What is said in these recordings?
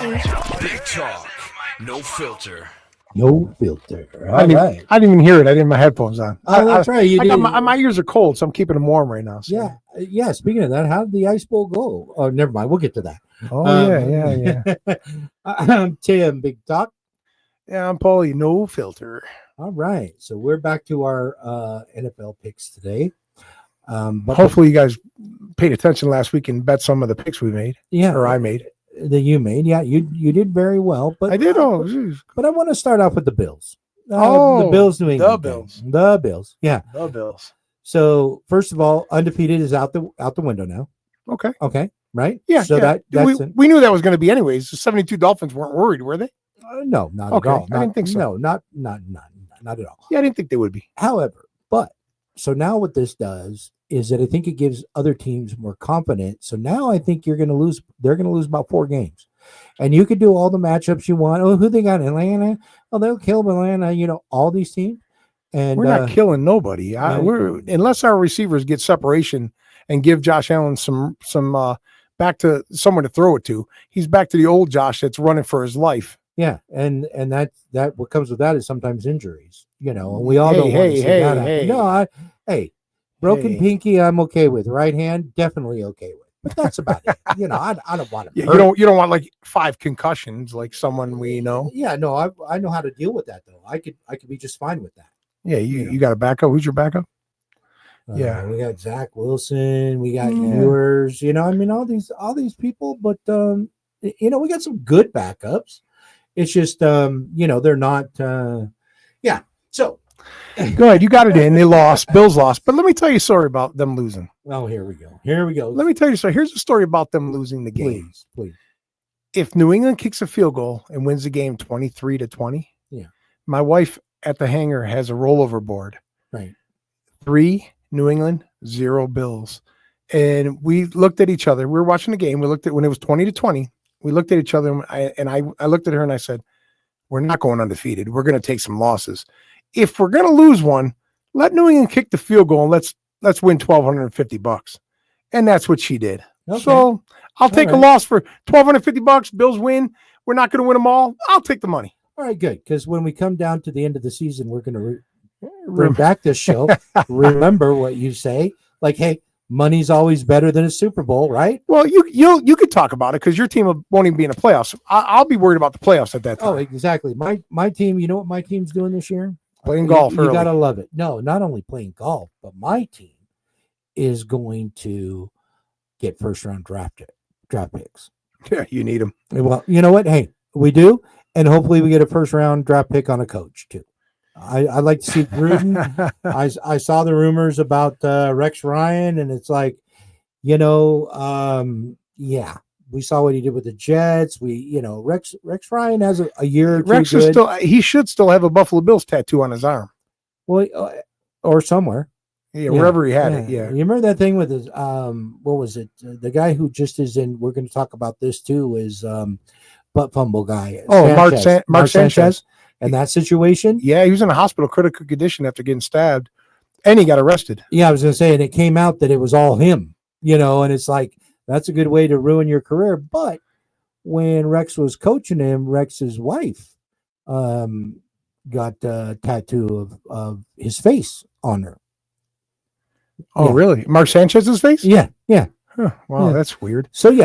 Big talk, no filter. No filter. I didn't even hear it. I didn't have my headphones on. Oh, that's right. You I did. got my ears are cold, so I'm keeping them warm right now. So. Yeah. Speaking of that, how did the Ice Bowl go? Oh, never mind. We'll get to that. Oh, yeah. I'm Tim, Big Talk. Yeah, I'm Paulie, no filter. All right. So we're back to our NFL picks today. But hopefully you guys paid attention last week and bet some of the picks we made. Yeah. Or I made. That you made. Yeah, you did very well. But I did. But I want to start off with the Bills. The Bills, New England. The Bills. Yeah. The Bills. So first of all, undefeated is out the window now. Okay. Right? Yeah. So yeah. We knew that was going to be anyways. The 72 Dolphins weren't worried, were they? No, not at all. I didn't think so. No, not at all. Yeah, I didn't think they would be. However, so now what this does is that I think it gives other teams more confidence. So now I think they're going to lose about 4 games. And you could do all the matchups you want. Oh, who they got? Atlanta. Oh, they'll kill Atlanta, all these teams. And we're not killing nobody. Unless our receivers get separation and give Josh Allen some back to someone to throw it to. He's back to the old Josh that's running for his life. Yeah, and that what comes with that is sometimes injuries, and we all don't want to see that. Hey. No, broken pinky, I'm okay with. Right hand, definitely okay with. But that's about it. I don't want to. You don't want like 5 concussions like someone we know. Yeah, no, I know how to deal with that though. I could be just fine with that. Yeah, you got a backup. Who's your backup? Yeah, we got Zach Wilson. We got Ewers. All these people. But we got some good backups. It's just, they're not. So go ahead. You got it in. They lost. Bills lost. But let me tell you a story about them losing. Oh, here we go. Let me tell you. So here's a story about them losing the game. Please. If New England kicks a field goal and wins the game 23-20, my wife at the hangar has a rollover board. Right. 3 New England, 0 Bills. And we looked at each other. We were watching the game. We looked at when it was 20-20. We looked at each other and I looked at her and I said, we're not going undefeated. We're going to take some losses. If we're going to lose one, let New England kick the field goal and let's win $1,250. And that's what she did. Okay. So I'll take a loss for $1,250. Bills win. We're not going to win them all. I'll take the money. All right, good. Because when we come down to the end of the season, we're going to bring back this show. Remember what you say. Like, hey, money's always better than a Super Bowl, right? Well, you could talk about it because your team won't even be in the playoffs. I'll be worried about the playoffs at that time. Oh, exactly. My team, you know what my team's doing this year? Playing golf. You got to love it. No, not only playing golf, but my team is going to get first-round draft picks. Yeah, you need them. Well, you know what? Hey, we do, and hopefully we get a first-round draft pick on a coach, too. I like to see Gruden. I saw the rumors about Rex Ryan, and it's like, we saw what he did with the Jets. Rex Ryan has a year or two. Rex is he should still have a Buffalo Bills tattoo on his arm. Well, or somewhere. Yeah, wherever he had it. Yeah. You remember that thing with his what was it? The guy who just is in. We're going to talk about this too. Is butt fumble guy. Oh, Mark Sanchez. And that situation? Yeah, he was in a hospital critical condition after getting stabbed, and he got arrested. Yeah, I was going to say, and it came out that it was all him, and it's like, that's a good way to ruin your career. But when Rex was coaching him, Rex's wife got a tattoo of his face on her. Oh, really? Mark Sanchez's face? Yeah. Huh, wow, that's weird. So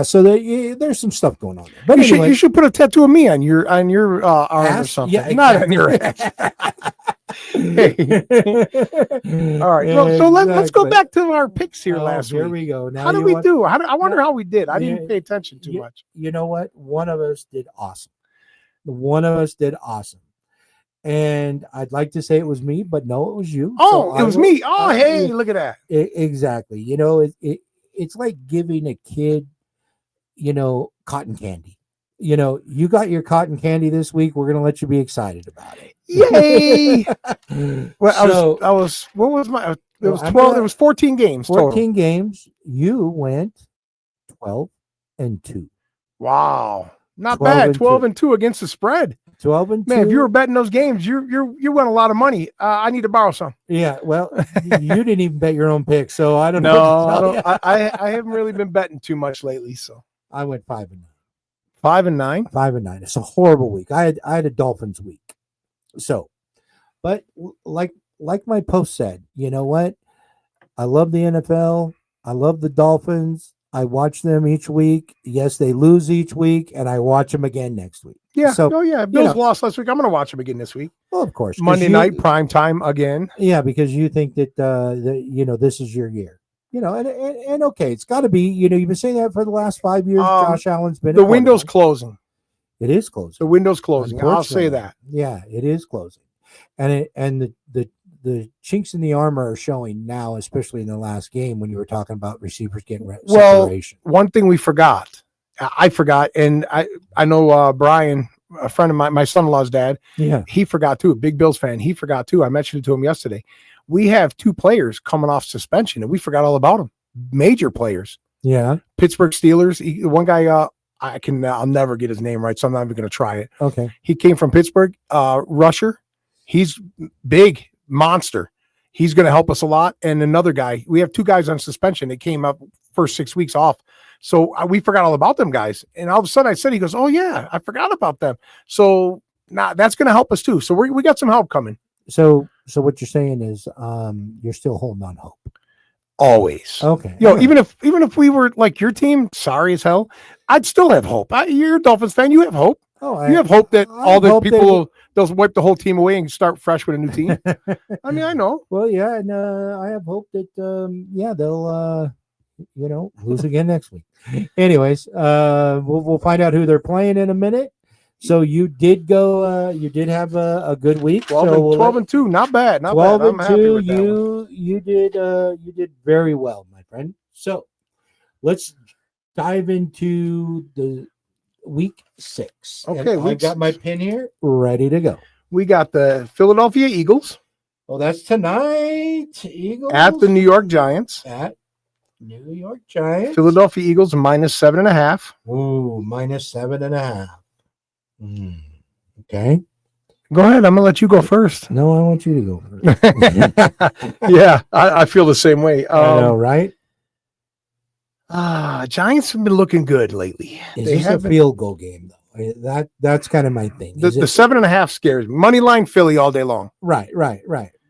so there's some stuff going on there. But you should put a tattoo of me on your arm or something. Yeah, exactly. Not on your ass. All right. So let's go back to our picks here last week. Here we go. Now, how did we do? I wonder how we did. I didn't pay attention too much. You know what? One of us did awesome. And I'd like to say it was me, but no, it was you. Oh, it was me. Oh, hey, look at that. Exactly. It's like giving a kid, cotton candy. You got your cotton candy this week. We're going to let you be excited about it. Yay. Well, I was, what was my, it was 12, it was 14 games 14 total. games. You went 12-2. Wow. Not bad. 12-2 against the spread. 12-2. Man, if you were betting those games, you won a lot of money. I need to borrow some. Yeah, well, you didn't even bet your own pick, so I don't know. No, I haven't really been betting too much lately. So I went 5-9. 5-9. 5-9. It's a horrible week. I had a Dolphins week. So, but like my post said, you know what? I love the NFL. I love the Dolphins. I watch them each week. Yes, they lose each week, and I watch them again next week. Yeah. So, Bills lost last week. I'm going to watch them again this week. well, of course, 'cause Monday night prime time again. Yeah, because you think that this is your year. And okay, it's got to be. You've been saying that for the last 5 years. Josh Allen's been The a window's quarterback. closing. It is closing. The window's closing. I'll say Unfortunately. that. Yeah, it is closing, and the chinks in the armor are showing now, especially in the last game when you were talking about receivers getting separation. One thing we forgot, I forgot, and I know Brian, a friend of my son-in-law's dad, Yeah, he forgot too. A big Bills fan, he forgot too. I mentioned it to him yesterday. We have 2 players coming off suspension, and we forgot all about them. Major players. yeah. Pittsburgh Steelers. One guy, I'll never get his name right, so I'm not even going to try it. Okay, He came from Pittsburgh. Rusher. He's big, monster. He's going to help us a lot. And another guy, we have 2 guys on suspension that came up first 6 weeks off. So we forgot all about them guys. And all of a sudden I said, he goes, oh yeah, I forgot about them. So now that's going to help us too. So we got some help coming. so what you're saying is, you're still holding on hope. Always. Okay, Yo, all right. even if we were like your team, sorry as hell, I'd still have hope. You're a Dolphins fan. You have hope. You have hope that I all the hope people they'll wipe the whole team away and start fresh with a new team. I mean, I know. Well, yeah, and I have hope that they'll lose again next week. Anyways, we'll find out who they're playing in a minute. So you did go. You did have a good week. 12 and 2, not bad. Not 12 bad. I'm and happy 2. with that one. You did very well, my friend. So let's dive into the week 6. Okay, And I week got my 6. pin here, ready to go. We got the Philadelphia Eagles Well, that's tonight. Eagles at the New York Giants. at New York Giants. Philadelphia Eagles -7.5. Ooh, -7.5. Okay. Go ahead. I'm gonna let you go first. No, I want you to go first. Yeah, I feel the same way. I know, right? Giants have been looking good lately. Is They this a haven't. field goal game though? That's kind of my thing. The Is it- 7.5 scares me. Money line Philly all day long. right.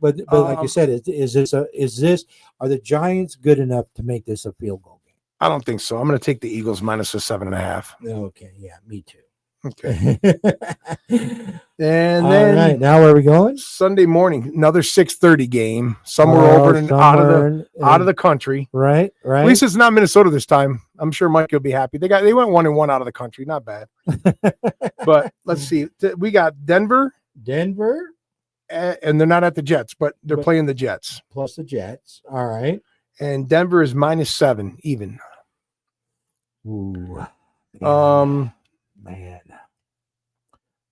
But like you said, are the Giants good enough to make this a field goal game? I don't think so. I'm going to take the Eagles -7.5. Okay, yeah, me too. Okay. And All then right, now where are we going? Sunday morning, another 6:30 game somewhere over and out of the country. right. At least it's not Minnesota this time. I'm sure Mike will be happy. They went 1-1 out of the country. Not bad. But let's see. We got Denver, Denver and they're not at the Jets, but they're But- playing the Jets. plus the Jets. All right. And Denver is -7 even. Ooh, man.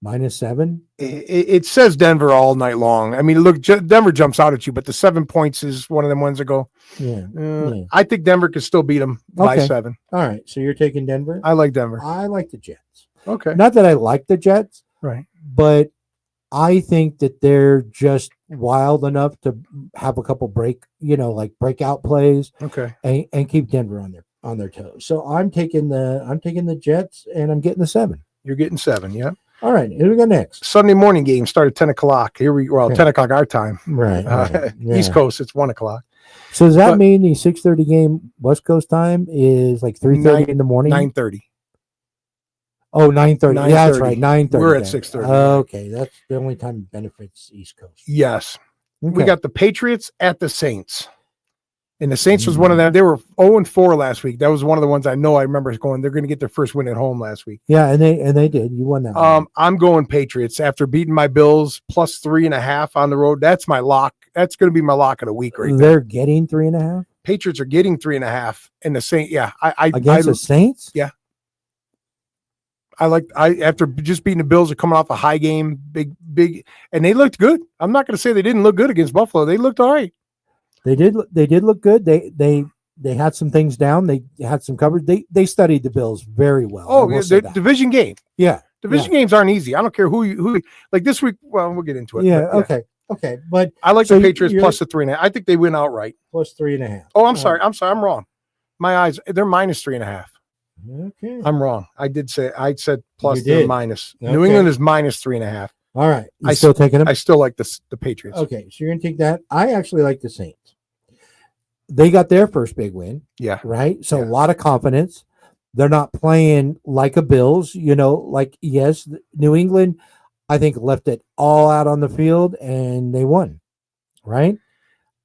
-7. It says Denver all night long. I mean, look, Denver jumps out at you, but the 7 points is one of them ones that go. Yeah. Yeah. I think Denver could still beat them by Okay. 7. All right. So you're taking Denver. I like Denver. I like the Jets. Okay. Not that I like the Jets, Right. but I think that they're just wild enough to have a couple breakout plays Okay. and keep Denver on their toes. So I'm taking the Jets and I'm getting the 7. You're getting 7. Yeah. All right, here we go next. Sunday morning game start at 10 o'clock. Yeah. 10 o'clock our time. Right. Yeah. East Coast, it's 1 o'clock. So does that But- mean the 6:30 game West Coast time is like 3:30 in the morning? 9:30. Oh, 9:30. Yeah, that's 9:30. right. 9:30. We're at then. 6:30. Okay, that's the only time it benefits East Coast. Yes. We Okay. got the Patriots at the Saints. And the Saints was one of them. They were 0-4 last week. That was one of the ones I remember going, they're going to get their first win at home last week. Yeah, and they did. You won that. one. I'm going Patriots after beating my Bills +3.5 on the road. That's my lock. That's going to be my lock of the week right there. They're getting 3.5 Patriots are getting 3.5 and the Saints. Yeah. against the Saints. After just beating the Bills are coming off a high game, big, and they looked good. I'm not going to say they didn't look good against Buffalo. They looked all right. They did look good. They had some things down. They had some coverage. They studied the Bills very well. I Oh, will yeah, say the that. division game. Yeah. Division games aren't easy. I don't care who like this week. Well, we'll get into it. Yeah. but Okay. But I like So the Patriots you're- plus the 3.5. I think they win outright. plus 3.5. Oh, I'm sorry. I'm wrong. My eyes, they're -3.5. Okay. I'm wrong. I said plus You did. and minus. New Okay. England is minus 3.5. All right. You I still taking them? I still like the Patriots. Okay. So you're going to take that. I actually like the Saints. They got their first big win, Yeah. right? So Yeah. a lot of confidence. They're not playing like a Bills, like, yes, New England, I think, left it all out on the field and they won, right?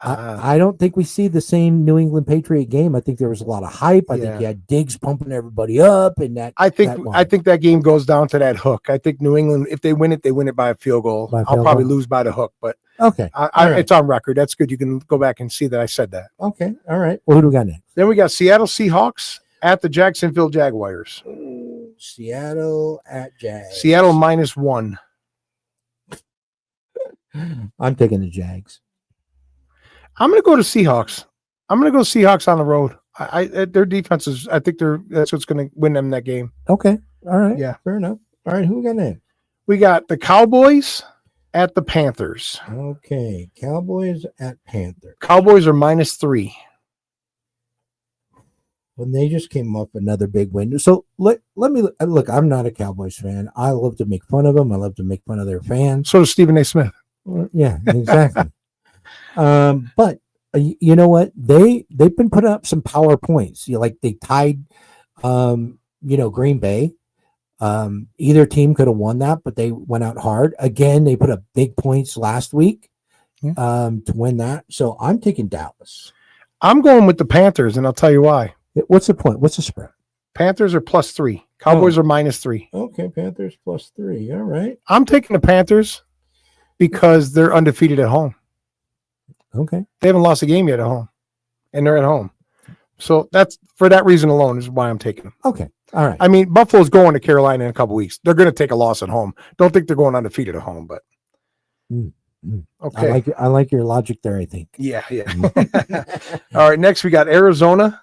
I don't think we see the same New England Patriot game. I think there was a lot of hype. I think Yeah. you had Diggs pumping everybody up, and I think won. that game goes down to that hook. I think New England, if they win it by a field goal. By a I'll field probably goal. lose by the hook, but Okay. All right. it's on record. That's good. You can go back and see that I said that. Okay. All right. Well, who do we got next? Then we got Seattle Seahawks at the Jacksonville Jaguars. Seattle at Jags. Seattle -1. I'm taking the Jags. I'm going to go to Seahawks. I'm going to go Seahawks on the road. Their defense is. I think that's what's going to win them that game. Okay. All right. Yeah. Fair enough. All right. Who we got next? We got the Cowboys at the Panthers. Okay. Cowboys at Panthers. Cowboys are -3. When they just came up another big win. So let me look. I'm not a Cowboys fan. I love to make fun of them. I love to make fun of their fans. So does Stephen A. Smith. Well, yeah, exactly. But you know what? They've been putting up some power points. Like they tied, Green Bay. Either team could have won that, but they went out hard. Again, they put up big points last week to win that. So I'm taking Dallas. I'm going with the Panthers, and I'll tell you why. What's the point? What's the spread? Panthers are +3. Cowboys are -3. Okay, Panthers +3. All right. I'm taking the Panthers because they're undefeated at home. Okay. They haven't lost a game yet at home, and they're at home. So that's for that reason alone is why I'm taking them. Okay. All right. I mean, Buffalo's going to Carolina in a couple weeks. They're going to take a loss at home. Don't think they're going undefeated at home, but okay. I like your logic there, I think. Yeah. All right. Next, we got Arizona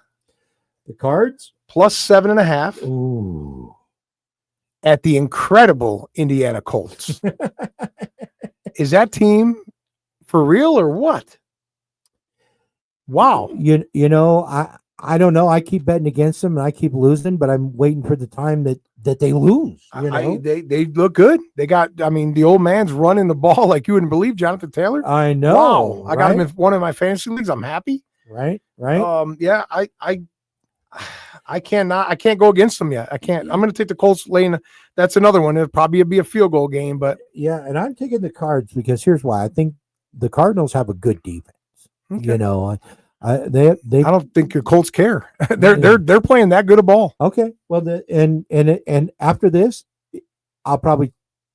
The Cards? +7.5 Ooh. at the incredible Indiana Colts. Is that team for real or what? Wow. I don't know. I keep betting against them and I keep losing, but I'm waiting for the time that they lose. They look good. They got, the old man's running the ball like you wouldn't believe, Jonathan Taylor. I know. Wow. I got right? him in one of my fantasy leagues. I'm happy. Right. Yeah, I can't go against them yet. I can't. I'm going to take the Colts lane. That's another one. It'll probably be a field goal game, but yeah, and I'm taking the Cards because here's why. I think the Cardinals have a good defense. okay. They I don't think your Colts care. They're playing that good a ball. okay. Well, and after this, I'll probably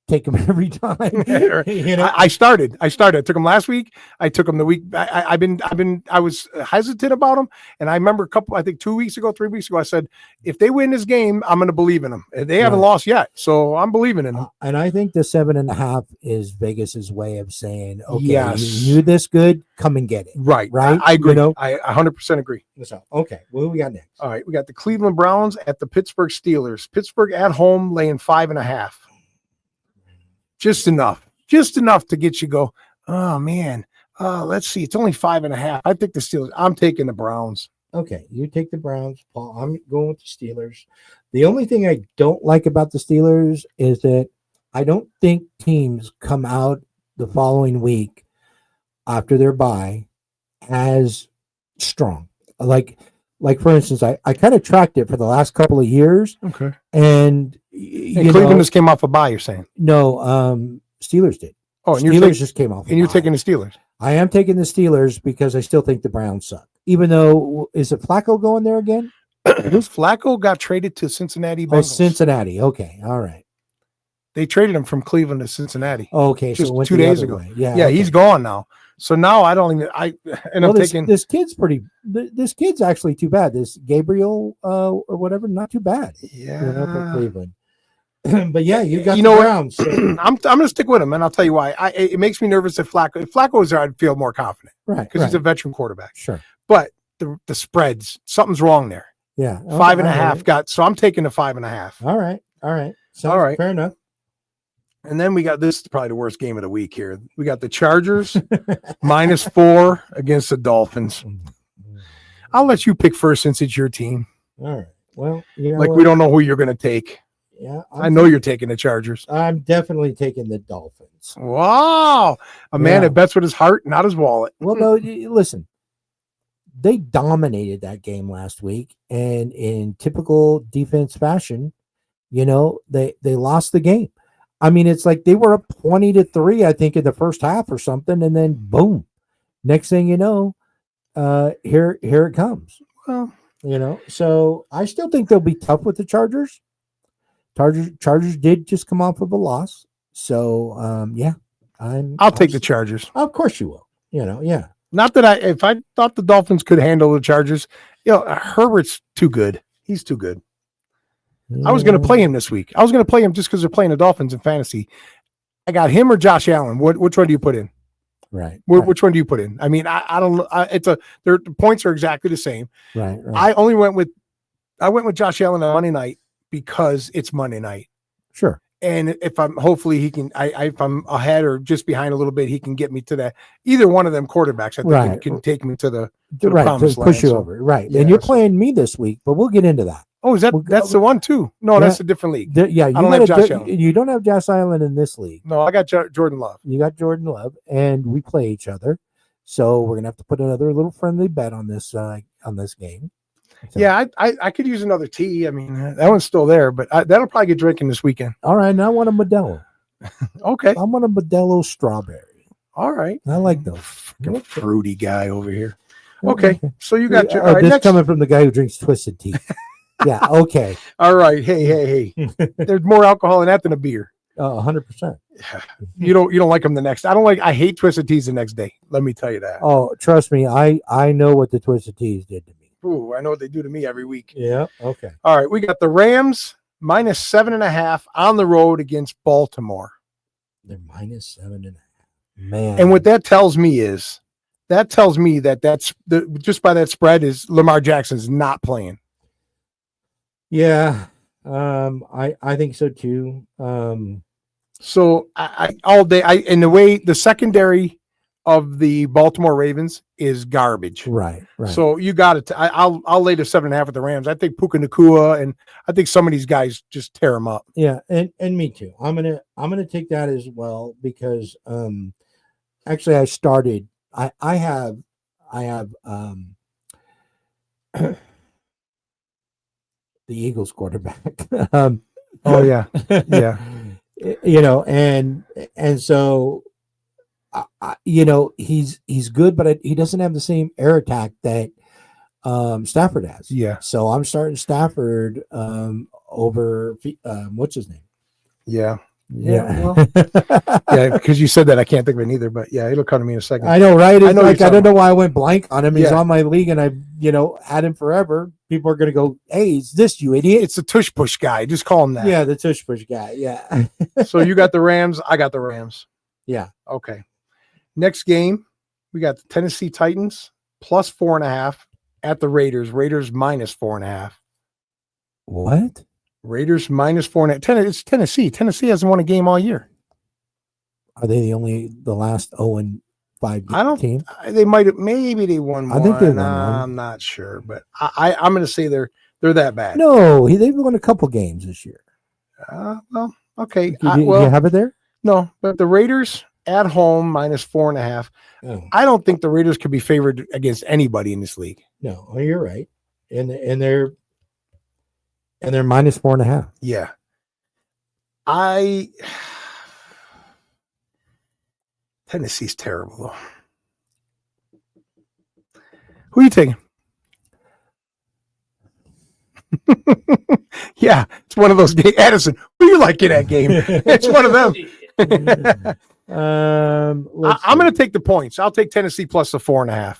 take them every time. I started. I took them last week. I took them the week. I was hesitant about them, and I remember 2 weeks ago, 3 weeks ago, I said, if they win this game, I'm going to believe in them. They haven't lost yet, so I'm believing in them. And I think the 7.5 is Vegas's way of saying, okay, Yes. you knew this good, come and get it. Right. Right. I agree. I 100% agree. So, okay, what do we got next? All right, we got the Cleveland Browns at the Pittsburgh Steelers. Pittsburgh at home laying 5.5. Just enough to get you go, oh man. Let's see. It's only 5.5. I think the Steelers. I'm taking the Browns. Okay, you take the Browns, Paul. I'm going with the Steelers. The only thing I don't like about the Steelers is that I don't think teams come out the following week after their bye as strong. Like for instance, I kind of tracked it for the last couple of years, Okay. and Cleveland just came off a bye, you're saying? No, Steelers did. Oh, and Steelers just came off. And you're taking the Steelers. I am taking the Steelers because I still think the Browns suck. Even though, is it Flacco going there again? Flacco got traded to Cincinnati Bengals. Oh, Cincinnati. Okay, all right. They traded him from Cleveland to Cincinnati. Okay, just so it went 2 the days other ago. way. Yeah, Yeah, okay. he's gone now. So now I don't even. I'm taking this kid's pretty. This kid's actually too bad. This Gabriel or whatever, not too bad. For Cleveland. But yeah, you got the Browns. So. I'm going to stick with him, and I'll tell you why. It makes me nervous if Flacco was there, I'd feel more confident, right? Because he's a veteran quarterback. Sure. But the spreads, something's wrong there. Yeah, 5.5 got. So I'm taking the 5.5. All right. Sounds all right. Fair enough. And then we got this is probably the worst game of the week here. We got the Chargers -4 against the Dolphins. I'll let you pick first since it's your team. All right. Well, you know Like what? we don't know who you're going to take. Yeah, I know you're taking the Chargers. I'm definitely taking the Dolphins. Wow. A man Yeah. that bets with his heart, not his wallet. Well, no, listen. They dominated that game last week, and in typical defense fashion, they lost the game. I mean, it's like they were up 20-3, I think, in the first half or something, and then boom, next thing you know, here it comes. Well, So I still think they'll be tough with the Chargers. Chargers did just come off of a loss, so yeah, I'll take the Chargers. Of course you will. Yeah. Not that if I thought the Dolphins could handle the Chargers, Herbert's too good. He's too good. I was going to play him this week. I was going to play him just because they're playing the Dolphins in fantasy. I got him or Josh Allen. Which one do you put in? Right. Which one do you put in? I mean, I don't know. The points are exactly the same. Right. I went with Josh Allen on Monday night because it's Monday night. Sure. And if hopefully he can, if I'm ahead or just behind a little bit, he can get me to that. Either one of them quarterbacks, I think, can take me to the promised push you land, over. Right. Yeah, and you're playing me this week, but we'll get into that. Oh, that's the one too? No, that's a different league. Yeah, I don't have Josh Allen. You don't have Josh Allen in this league. No, I got Jordan Love. You got Jordan Love, and we play each other. So we're gonna have to put another little friendly bet on this game. So. Yeah, I could use another tea. I mean, that one's still there, but that'll probably get drinking this weekend. All right, now I want a Modelo. Okay, I want a Modelo strawberry. All right, I like those. Fucking fruity guy over here. Okay, so you got your. All right, this coming from the guy who drinks Twisted Tea. Yeah. Okay. All right. Hey. There's more alcohol in that than a beer. 100%. You don't like them the next. I hate Twisted Teas the next day. Let me tell you that. Oh, trust me, I know what the Twisted Teas did to me. Ooh, I know what they do to me every week. Yeah. Okay. All right, we got the Rams -7.5 on the road against Baltimore. They're -7.5. Man. And what that tells me is, that's just by that spread is Lamar Jackson's not playing. Yeah. I think so too. So I all day in the way the secondary of the Baltimore Ravens is garbage. Right. So you got it. I'll lay the 7.5 with the Rams. I think Puka Nacua and I think some of these guys just tear them up. Yeah, and me too. I'm gonna take that as well because actually I have the Eagles quarterback. Oh yeah. Yeah. And so he's good, but he doesn't have the same air attack that Stafford has. Yeah. So I'm starting Stafford over what's his name? Yeah. Yeah. Yeah, because you said that I can't think of it either, but yeah, it'll come to me in a second. I know, right? It's I know like you're I don't talking know why I went blank on him. He's Yeah. on my league, and I, had him forever. People are gonna go, "Hey, is this you idiot?" It's the tush push guy. Just call him that. Yeah, the tush push guy. Yeah. So you got the Rams. I got the Rams. Yeah. Okay. Next game, we got the Tennessee Titans +4.5 at the Raiders. Raiders -4.5. What? Raiders -4.5. It's Tennessee. Tennessee hasn't won a game all year. Are they the last 0-5 I don't- team? They might have. Maybe they won one. I think they won one. I'm not sure, but I'm going to say they're that bad. No, they've won a couple games this year. Well, okay. Do you have it there? No, but the Raiders at home -4.5. Oh, I don't think the Raiders could be favored against anybody in this league. no. Oh, you're right. And they're -4.5. Yeah. Tennessee's terrible though. Who are you taking? Yeah, it's one of those games. Addison, who you like in that game? It's one of them. I'm going to take the points. I'll take Tennessee plus the 4.5,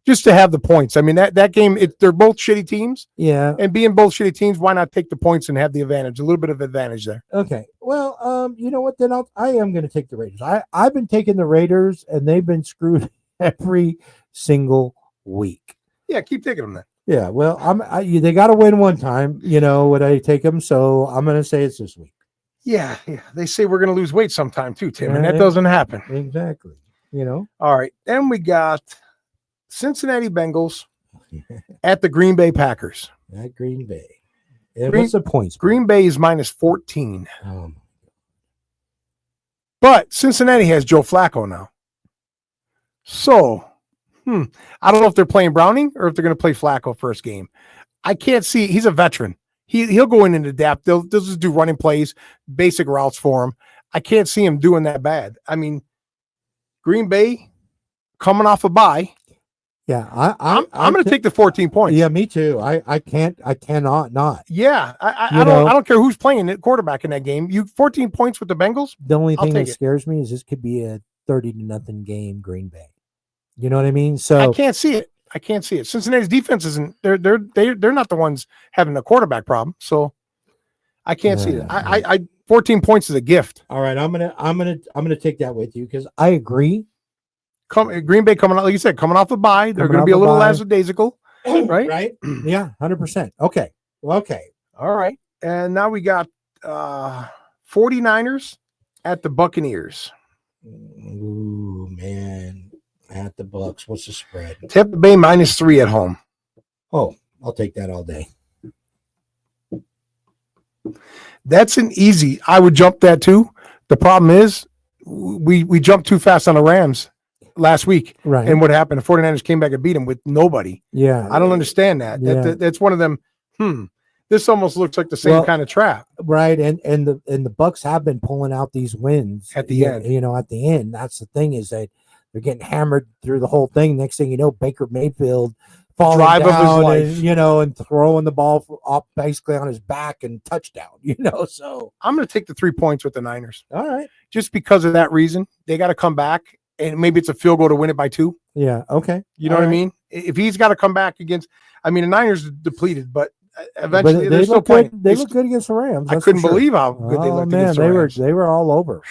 just to have the points. I mean that game. They're both shitty teams, Yeah. and being both shitty teams, why not take the points and have the advantage? A little bit of advantage there. Okay. Well, you know what? Then I am going to take the Raiders. I've been taking the Raiders, and they've been screwed every single week. Yeah, keep taking them then. Yeah. Well, they got to win one time. Would I take them? So I'm going to say it's this week. Yeah. They say we're going to lose weight sometime too, Tim, and that Right. doesn't happen. Exactly. All right. Then we got Cincinnati Bengals at the Green Bay Packers. At Green Bay. And what's the points? Green Bay is minus 14. Oh, But Cincinnati has Joe Flacco now. So, I don't know if they're playing Browning or if they're going to play Flacco first game. I can't see. He's a veteran. He'll go in and adapt. They'll just do running plays, basic routes for him. I can't see him doing that bad. I mean, Green Bay coming off a bye. yeah. I'm going to take the 14 points. Yeah, me too. I cannot not. Yeah, I You know- don't care who's playing it quarterback in that game. You 14 points with the Bengals. The only I'll thing that take it. scares me is this could be a 30-0 game, Green Bay. You know what I mean? So I can't see it. Cincinnati's defense isn't. They're not the ones having a quarterback problem. So I can't see Yeah. that. I 14 points is a gift. all right, I'm gonna take that with you because I agree. Green Bay coming out, like you said, coming off a bye. They're Coming going to off be a a little bye. lackadaisical. Right? Right? Yeah, 100%. Okay. Well, okay. All right. And now we got 49ers at the Buccaneers. Ooh, man. At the Bucks. What's the spread? Tampa Bay minus 3 at home. Oh, I'll take that all day. That's an easy. I would jump that too. The problem is we jumped too fast on the Rams last week. Right. And what happened? The 49ers came back and beat them with nobody. Yeah. I don't understand that. Yeah. That's one of them. This almost looks like the same Well, kind of trap. Right. And the Bucks have been pulling out these wins At the end. You know, at the end. That's the thing is that they're getting hammered through the whole thing. Next thing you know, Baker Mayfield falling Drive of his down life. and, you know, and throwing the ball up basically on his back and touchdown, you know. So I'm going to take the 3 points with the Niners all right. just because of that reason. They got to come back, and maybe it's a field goal to win it by 2. Yeah. Okay. You know All what I right. mean? If he's got to come back against, I mean, the Niners are depleted, but But eventually they they're still look playing. good. They look good against the Rams. I that's for couldn't sure. believe how good they Oh looked man, against the Rams. they were all over.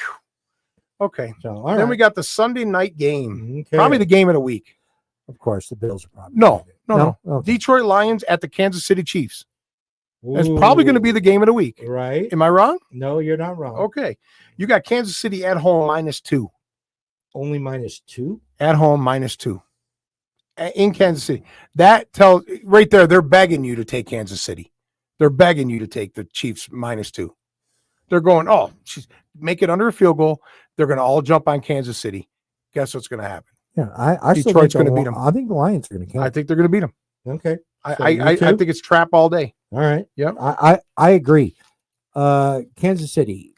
Okay. So all Then right. we got the Sunday night game. Okay. Probably the game of the week. Of course, the Bills are probably No, gonna no, win. Okay. Detroit Lions at the Kansas City Chiefs. That's probably going to be the game of the week. right. Am I wrong? No, you're not wrong. Okay. You got Kansas City at home minus 2. Only -2. At home minus 2. In Kansas City. That tells right there, they're begging you to take Kansas City. They're begging you to take the Chiefs minus 2. They're going, oh, make it under a field goal. They're going to all jump on Kansas City. Guess what's going to happen? Yeah, I still Detroit's think gonna beat 'em. I think the Lions are going to I count. think they're going to beat them. Okay. So I you too? think it's trap all day. All right. Yep. I agree. Kansas City,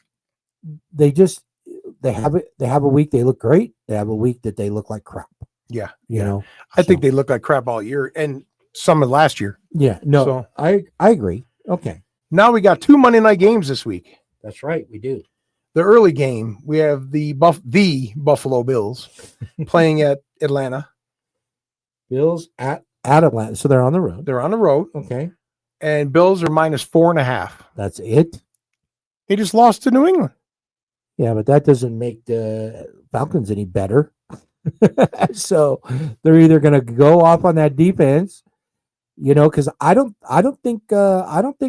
they have it. They have a week they look great. They have a week that they look like crap. Yeah. You know. I think So, they look like crap all year and some of last year. Yeah. No. So- I agree. Okay. Now we got 2 Monday night games this week. That's right. We do. The early game, we have the Buffalo Bills playing at Atlanta. Bills at Atlanta, so they're on the road. They're on the road, Okay. and Bills are minus 4.5. That's it. They just lost to New England. Yeah, but that doesn't make the Falcons any better. So they're either going to go off on that defense, you know, because I don't think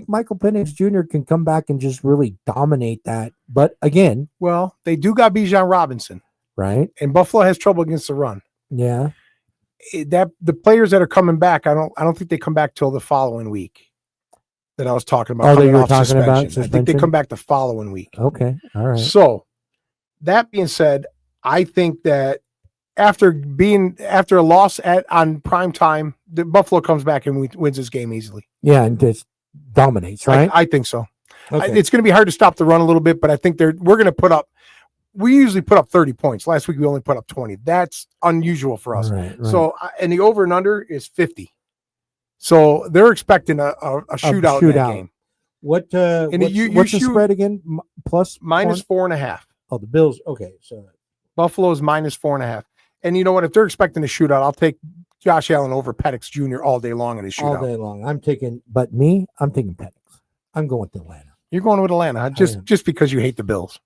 Michael Penix Jr. can come back and just really dominate that. But again, Well, they do got Bijan Robinson, right? and Buffalo has trouble against the run. Yeah. That the players that are coming back, I don't think they come back till the following week. That I was talking about. Oh, that coming you were off talking about suspension. I think they suspension? come back the following week. Okay. All right. So, that being said, I think that after a loss on prime time, the Buffalo comes back and wins this game easily. Yeah, and just dominates, right? I think so. Okay. It's going to be hard to stop the run a little bit, but I think we're going to put up. We usually put up 30 points. Last week we only put up 20. That's unusual for us. Right. So, and the over and under is 50. So they're expecting a shootout in that shootout. game. What? And What's the you- spread again? Plus Minus four? 4.5. Oh, the Bills. Okay, so Buffalo's minus 4.5. And you know what? If they're expecting a shootout, I'll take Josh Allen over Penix Jr. all day long in a all shootout. day long. I'm taking Penix. I'm going with Atlanta. You're going with Atlanta huh? am. just because you hate the Bills.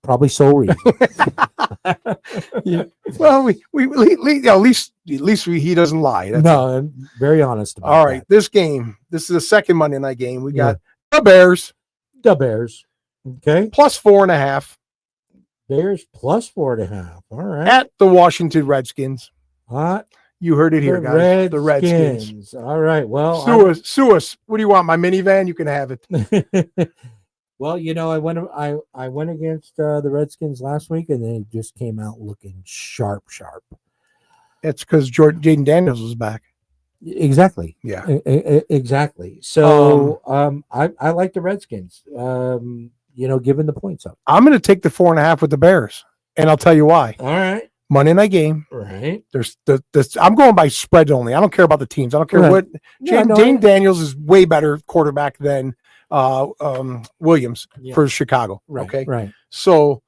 Probably sole reason. Yeah. Well, at least he doesn't lie. That's No, I'm very honest about all right. that. This is the second Monday night game. We got the Bears The Bears. Okay. plus 4.5 Bears plus 4.5. All right. at the Washington Redskins. Hot. You heard it here, guys. The Redskins. Redskins. All right. Well, Sue us. What do you want? My minivan? You can have it. well, I went against the Redskins last week, and they just came out looking sharp. It's because Jaden Daniels was back. Exactly. Yeah. Exactly. So I like the Redskins. Given the points up. I'm going to take the 4.5 with the Bears, and I'll tell you why. All right. Monday night game. Right. There's I'm going by spread only. I don't care about the teams. I don't care what. Jaden Daniels is way better quarterback than Williams for Chicago. Right. Okay. Right. So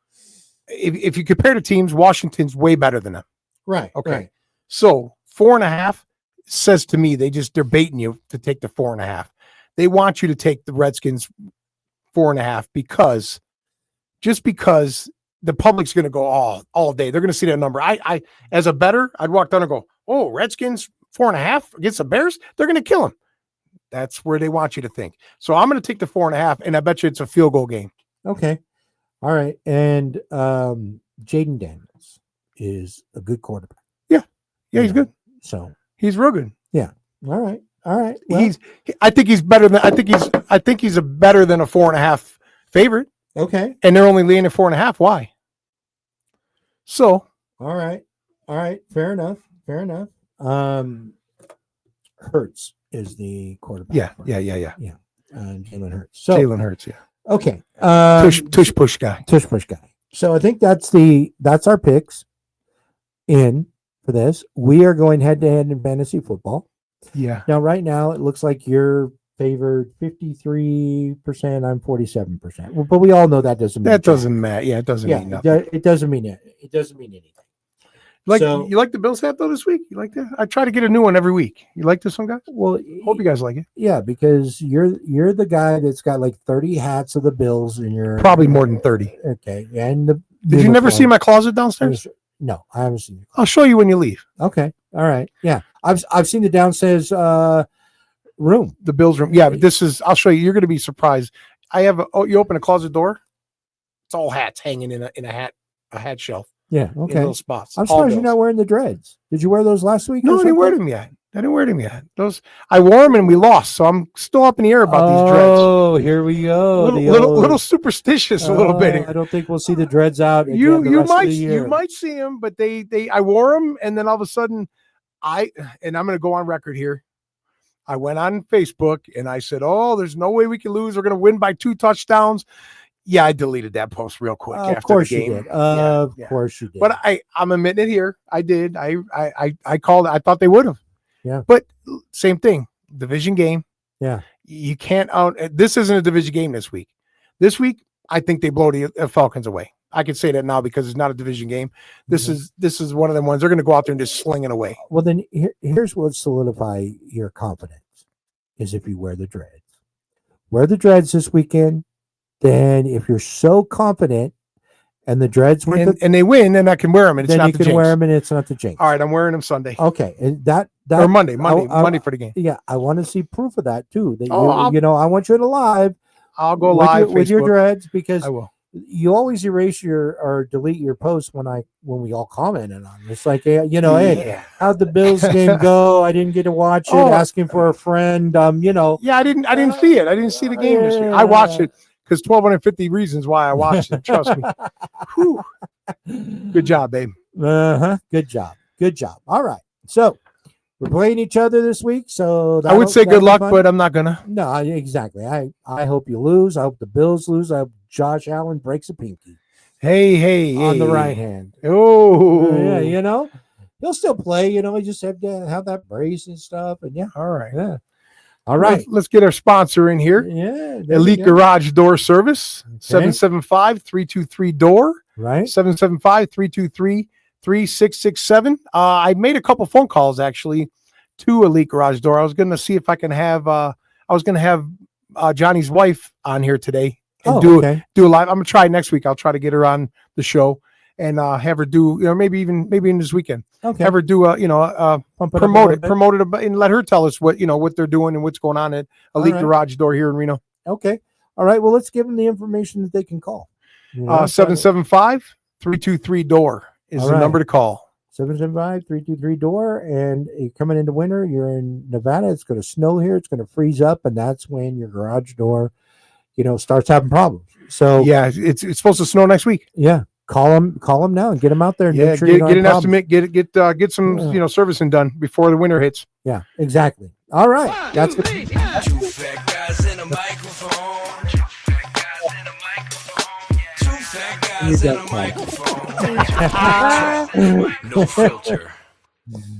if you compare the teams, Washington's way better than them. Right. Okay. Right. So 4.5 says to me they're baiting you to take the 4.5. They want you to take the Redskins 4.5 because the public's going to go all day. They're going to see that number. I as a bettor, I'd walk down and go, oh, Redskins 4.5 against the Bears. They're going to kill them. That's where they want you to think. So I'm going to take the 4.5, and I bet you it's a field goal game. Okay. All right. And Jaden Daniels is a good quarterback. Yeah, he's good. So he's real good. Yeah. All right. Well, I think he's better than he's a better than a 4.5 favorite. Okay. And they're only laying at 4.5. Why? So all right. Fair enough. Hurts is the quarterback. Yeah. Jalen Hurts. So Jalen Hurts. Yeah. Okay. Tush push guy. So I think that's our picks in for this. We are going head to head in fantasy football. Yeah. Now, right now, it looks like you're favored 53%. I'm 47%. Well, but we all know that doesn't mean that doesn't matter. Yeah, it doesn't mean nothing. It doesn't mean it. It doesn't mean anything. You like the Bills hat though this week? You like that? I try to get a new one every week. You like this one, guys? Well, hope you guys like it. Yeah, because you're the guy that's got like 30 hats of the Bills in your probably more than 30. Okay, and did you never see my closet downstairs? No, I haven't seen it. I'll show you when you leave. Okay, all right. Yeah, I've seen the downstairs room, the Bills room. Yeah, but this is. I'll show you. You're going to be surprised. I have. You open a closet door. It's all hats hanging in a hat shelf. Yeah. Okay. In little spots. I'm surprised you're not wearing the dreads. Did you wear those last week? No, I didn't wear them yet. Those I wore them and we lost, so I'm still up in the air about these dreads. Oh, here we go. Little superstitious a little bit. I don't think we'll see the dreads out. You might see them, but I wore them, and then all of a sudden, I'm going to go on record here. I went on Facebook and I said, "Oh, there's no way we can lose. We're going to win by 2 touchdowns." Yeah, I deleted that post real quick after course the game. You did. Of course you did. But I'm admitting it here. I did. I called. I thought they would have. Yeah. But same thing. Division game. Yeah. You can't out. This isn't a division game this week. This week, I think they blow the Falcons away. I can say that now because it's not a division game. This is one of them ones. They're going to go out there and just sling it away. Well, then here's what solidify your confidence is if you wear the dreads. Wear the dreads this weekend. Then, if you're so confident, and the dreads and they win, then I can wear them, and it's not the jinx. Then you can wear them, and it's not the jinx. All right, I'm wearing them Sunday. Okay, and that or Monday for the game. Yeah, I want to see proof of that too. That I want you to live. I'll go live with your dreads because I will. You always erase or delete your posts when we all commented on it. It's like hey, how'd the Bills game go? I didn't get to watch it. Asking for a friend. Yeah, I didn't see it. I didn't see the game this year. I watched it. Because 1,250 reasons why I watched it. Trust me. Whew. Good job, babe. Good job. All right. So we're playing each other this week. So I would say good luck, but I'm not gonna. No, exactly. I hope you lose. I hope the Bills lose. I hope Josh Allen breaks a pinky. Hey. On the right hand. Oh. Yeah, he'll still play. He just have to have that brace and stuff. And all right. Yeah. All right. Let's get our sponsor in here. Yeah. Elite Garage Door Service, 775-323-DOOR. Right. 775-323-3667. I made a couple phone calls actually to Elite Garage Door. I was going to see if I can have Johnny's wife on here today and do a live. I'm going to try next week. I'll try to get her on the show and have her do, maybe in this weekend. Okay. Have her do promote it and let her tell us what they're doing and what's going on at Elite Garage Door here in Reno. Okay. All right. Well, let's give them the information that they can call. 775-323-DOOR is the number to call. 775-323 door, and you're coming into winter. You're in Nevada. It's going to snow here. It's going to freeze up, and that's when your garage door, starts having problems. So Yeah, it's supposed to snow next week. yeah, call them now and get them out there. And Yeah, make sure you don't get an have problems. estimate, get some servicing done before the winter hits. Yeah, exactly. All right, that's good. Two fat guys in a microphone. Two fat guys in a microphone. Two fat guys in a microphone. No filter.